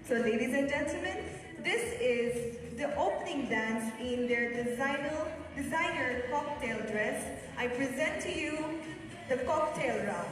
So ladies and gentlemen, this is the opening dance in their designer cocktail dress. I present to you the cocktail round.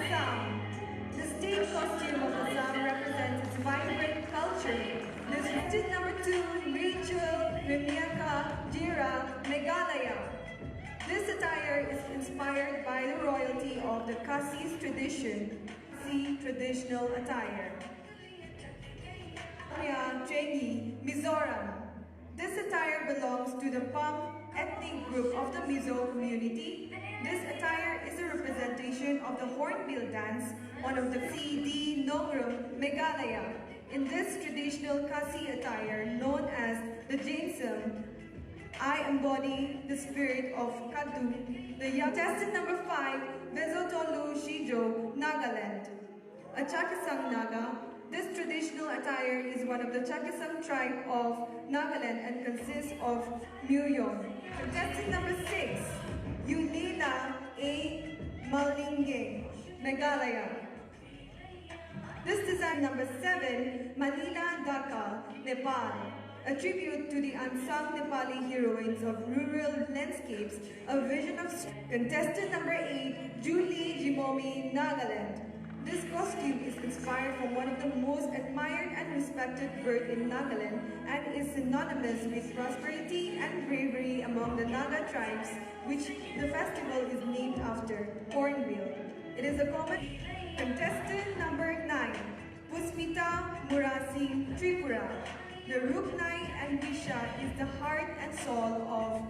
Assam. The state costume of Assam represents its vibrant culture. This is number 2, Rachel Remiaka Jira, Meghalaya. This attire is inspired by the royalty of the Khasi's tradition. See traditional attire. Chengi, Mizoram. This attire belongs to the Pam ethnic group of the Mizo community. This attire is a representation of the Hornbill dance, one of the CD Nongrum, Meghalaya. In this traditional Khasi attire known as the Jainsam, I embody the spirit of Kaddu. The contestant number 5, Bezotolu Shijo, Nagaland. A Chakisang Naga. This traditional attire is one of the Chakisang tribe of Nagaland and consists of Muyon. Contestant number 6, Yunila A. Malinge, Meghalaya. This design number 7, Manila Dhaka, Nepal. A tribute to the unsung Nepali heroines of rural landscapes, a vision of strength. Contestant number 8, Julie Jimomi, Nagaland. This costume is inspired from one of the most admired and respected birds in Nagaland and is synonymous with prosperity and bravery among the Naga tribes, which the festival is named after, Hornbill. It is a common. Contestant number 9, Pusmita Murasi, Tripura. The Rupnai and Visha is the heart and soul of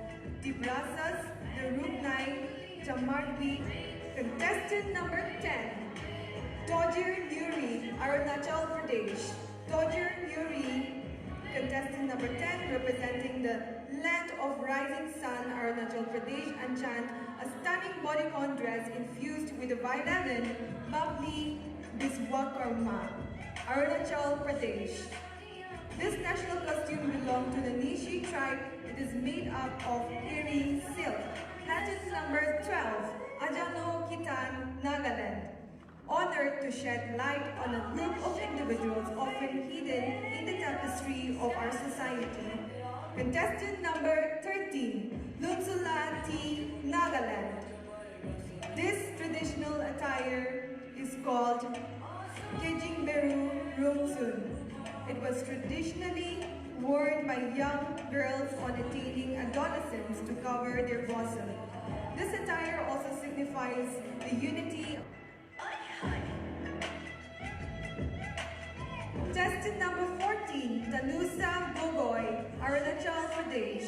Tibrasas, the Rupnai Chamarbi. Contestant number 10, Tojir Nuri, Arunachal Pradesh. Tojir Nuri, contestant number 10, representing the land of rising sun, Arunachal Pradesh, and chant a stunning bodycon dress infused with the vitamin Babli Biswakarma, Arunachal Pradesh. This national costume belongs to the Nishi tribe. It is made up of Iri silk. Pageant number 12, Ajano Kitan, Nagaland. Honored to shed light on a group of individuals often hidden in the tapestry of our society. Contestant number 13, Lunsula T, Nagaland. This traditional attire is called Kejingberu Rumsun. It was traditionally worn by young girls on attaining adolescence to cover their bosom. This attire also signifies the unity. Contestant number 14, Tanusa Gogoy, Arunachal Pradesh.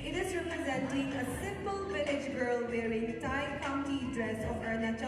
It is representing a simple village girl wearing Thai county dress of Arunachal.